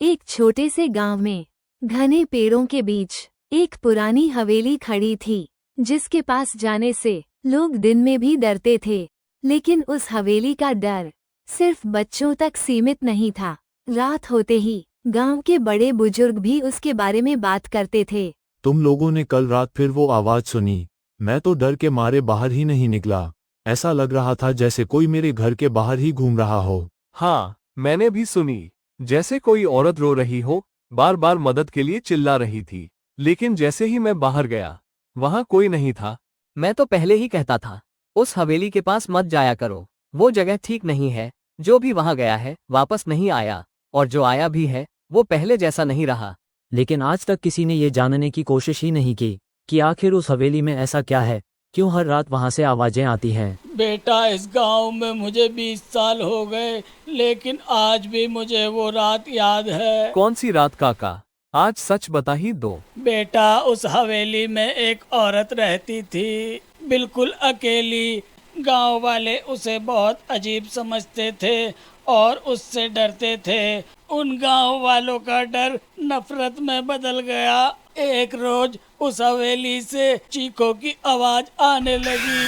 एक छोटे से गांव में घने पेड़ों के बीच एक पुरानी हवेली खड़ी थी, जिसके पास जाने से लोग दिन में भी डरते थे। लेकिन उस हवेली का डर सिर्फ बच्चों तक सीमित नहीं था। रात होते ही गांव के बड़े बुजुर्ग भी उसके बारे में बात करते थे। तुम लोगों ने कल रात फिर वो आवाज सुनी? मैं तो डर के मारे बाहर ही नहीं निकला। ऐसा लग रहा था जैसे कोई मेरे घर के बाहर ही घूम रहा हो। हाँ, मैंने भी सुनी। जैसे कोई औरत रो रही हो, बार बार मदद के लिए चिल्ला रही थी। लेकिन जैसे ही मैं बाहर गया, वहां कोई नहीं था। मैं तो पहले ही कहता था, उस हवेली के पास मत जाया करो। वो जगह ठीक नहीं है। जो भी वहां गया है वापस नहीं आया, और जो आया भी है वो पहले जैसा नहीं रहा। लेकिन आज तक किसी ने ये जानने की कोशिश ही नहीं की कि आखिर उस हवेली में ऐसा क्या है, क्यों हर रात वहां से आवाजें आती हैं। बेटा, इस गांव में मुझे 20 साल हो गए, लेकिन आज भी मुझे वो रात याद है। कौन सी रात काका? आज सच बता ही दो। बेटा, उस हवेली में एक औरत रहती थी, बिल्कुल अकेली। गांव वाले उसे बहुत अजीब समझते थे और उससे डरते थे। उन गांव वालों का डर नफरत में बदल गया। एक रोज उस हवेली से चीखों की आवाज आने लगी।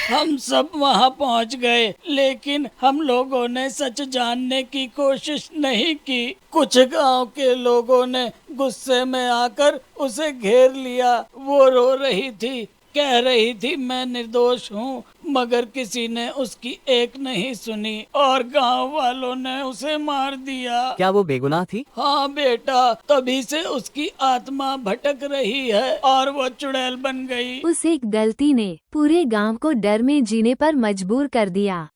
हम सब वहां पहुंच गए, लेकिन हम लोगों ने सच जानने की कोशिश नहीं की। कुछ गांव के लोगों ने गुस्से में आकर उसे घेर लिया। वो रो रही थी, कह रही थी मैं निर्दोष हूँ, मगर किसी ने उसकी एक नहीं सुनी और गांव वालों ने उसे मार दिया। क्या वो बेगुनाह थी? हाँ बेटा, तभी से उसकी आत्मा भटक रही है और वो चुड़ैल बन गई। उस एक गलती ने पूरे गांव को डर में जीने पर मजबूर कर दिया।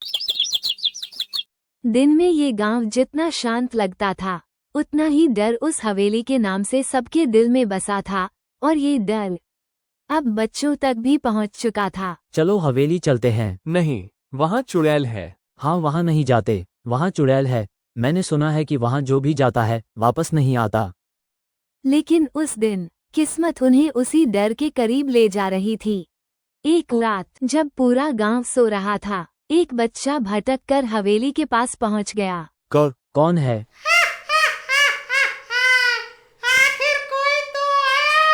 दिन में ये गांव जितना शांत लगता था, उतना ही डर उस हवेली के नाम से सबके दिल में बसा था, और ये डर अब बच्चों तक भी पहुंच चुका था। चलो हवेली चलते हैं। नहीं, वहां चुड़ैल है। हाँ, वहाँ नहीं जाते, वहाँ चुड़ैल है। मैंने सुना है कि वहाँ जो भी जाता है वापस नहीं आता। लेकिन उस दिन किस्मत उन्हें उसी डर के करीब ले जा रही थी। एक रात जब पूरा गांव सो रहा था, एक बच्चा भटक कर हवेली के पास पहुंच गया। कौन है? आखिर कोई तो आया।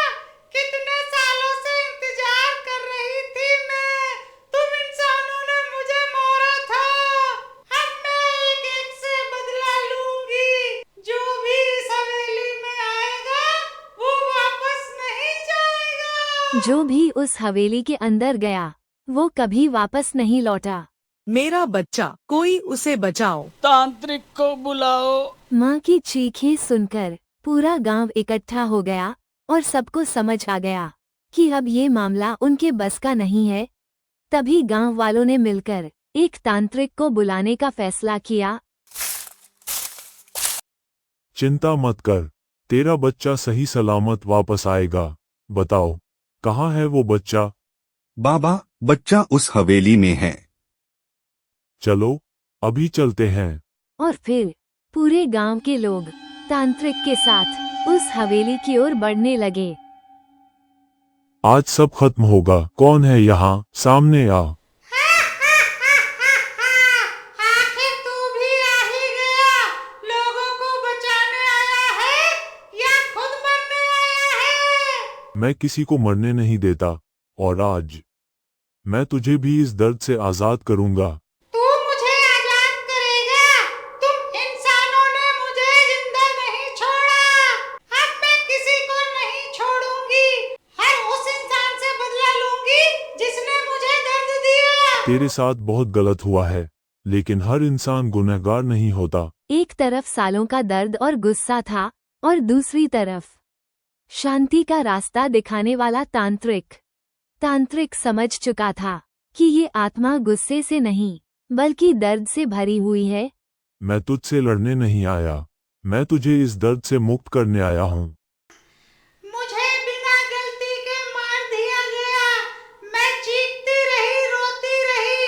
कितने सालों से इंतजार कर रही थी मैं। तुम इंसानों ने मुझे मारा था। अब मैं एक एक से बदला लूंगी। जो भी इस हवेली में आएगा वो वापस नहीं जाएगा। जो भी उस हवेली के अंदर गया वो कभी वापस नहीं लौटा। मेरा बच्चा, कोई उसे बचाओ। तांत्रिक को बुलाओ। माँ की चीखें सुनकर पूरा गांव इकट्ठा हो गया और सबको समझ आ गया कि अब ये मामला उनके बस का नहीं है। तभी गांव वालों ने मिलकर एक तांत्रिक को बुलाने का फैसला किया। चिंता मत कर, तेरा बच्चा सही सलामत वापस आएगा। बताओ, कहाँ है वो बच्चा? बाबा, बच्चा उस हवेली में है। चलो अभी चलते हैं। और फिर पूरे गांव के लोग तांत्रिक के साथ उस हवेली की ओर बढ़ने लगे। आज सब खत्म होगा। कौन है यहाँ? सामने आ। आखिर तू भी आ ही गया। लोगों को बचाने आया है या खुद मरने आया है? मैं किसी को मरने नहीं देता, और आज मैं तुझे भी इस दर्द से आजाद करूंगा। तू मुझे आजाद करेगा? तुम इंसानों ने मुझे जिंदा नहीं छोड़ा। अब मैं किसी को नहीं छोड़ूंगी। हर उस इंसान से बदला लूंगी जिसने मुझे दर्द दिया। तेरे साथ बहुत गलत हुआ है, लेकिन हर इंसान गुनहगार नहीं होता। एक तरफ सालों का दर्द और गुस्सा था, और दूसरी तरफ शांति का रास्ता दिखाने वाला तांत्रिक। तांत्रिक समझ चुका था कि ये आत्मा गुस्से से नहीं बल्कि दर्द से भरी हुई है। मैं तुझसे लड़ने नहीं आया, मैं तुझे इस दर्द से मुक्त करने आया हूँ। मुझे बिना गलती के मार दिया गया। मैं चीखती रही, रोती रही,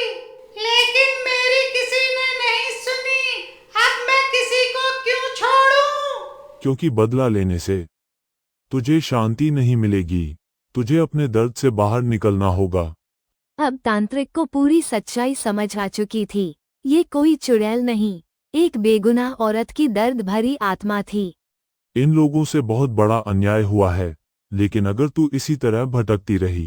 लेकिन मेरी किसी ने नहीं सुनी। अब मैं किसी को क्यों छोड़ूं? क्योंकि बदला लेने से तुझे शांति नहीं मिलेगी। तुझे अपने दर्द से बाहर निकलना होगा। अब तांत्रिक को पूरी सच्चाई समझ आ चुकी थी। ये कोई चुड़ैल नहीं, एक बेगुनाह औरत की दर्द भरी आत्मा थी। इन लोगों से बहुत बड़ा अन्याय हुआ है, लेकिन अगर तू इसी तरह भटकती रही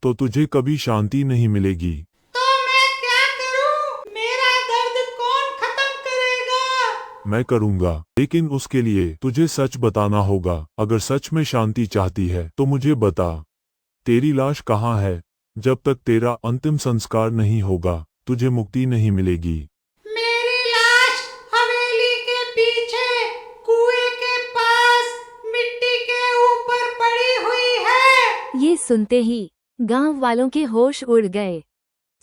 तो तुझे कभी शांति नहीं मिलेगी। तो मैं क्या करूं? मेरा दर्द कौन खत्म करेगा? मैं करूंगा, लेकिन उसके लिए तुझे सच बताना होगा। अगर सच में शांति चाहती है तो मुझे बता, तेरी लाश कहाँ है? जब तक तेरा अंतिम संस्कार नहीं होगा तुझे मुक्ति नहीं मिलेगी। मेरी लाश हवेली के पीछे कुएं के पास मिट्टी के ऊपर पड़ी हुई है। ये सुनते ही गांव वालों के होश उड़ गए।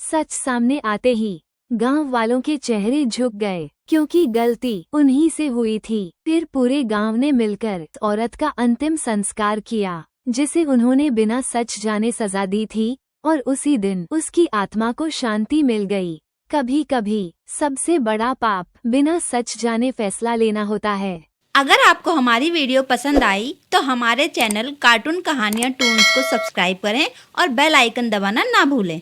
सच सामने आते ही गांव वालों के चेहरे झुक गए, क्योंकि गलती उन्हीं से हुई थी। फिर पूरे गांव ने मिलकर औरत का अंतिम संस्कार किया, जिसे उन्होंने बिना सच जाने सजा दी थी, और उसी दिन उसकी आत्मा को शांति मिल गई। कभी कभी सबसे बड़ा पाप बिना सच जाने फैसला लेना होता है। अगर आपको हमारी वीडियो पसंद आई तो हमारे चैनल कार्टून कहानियाँ टून्स को सब्सक्राइब करें और बेल आइकन दबाना ना भूलें।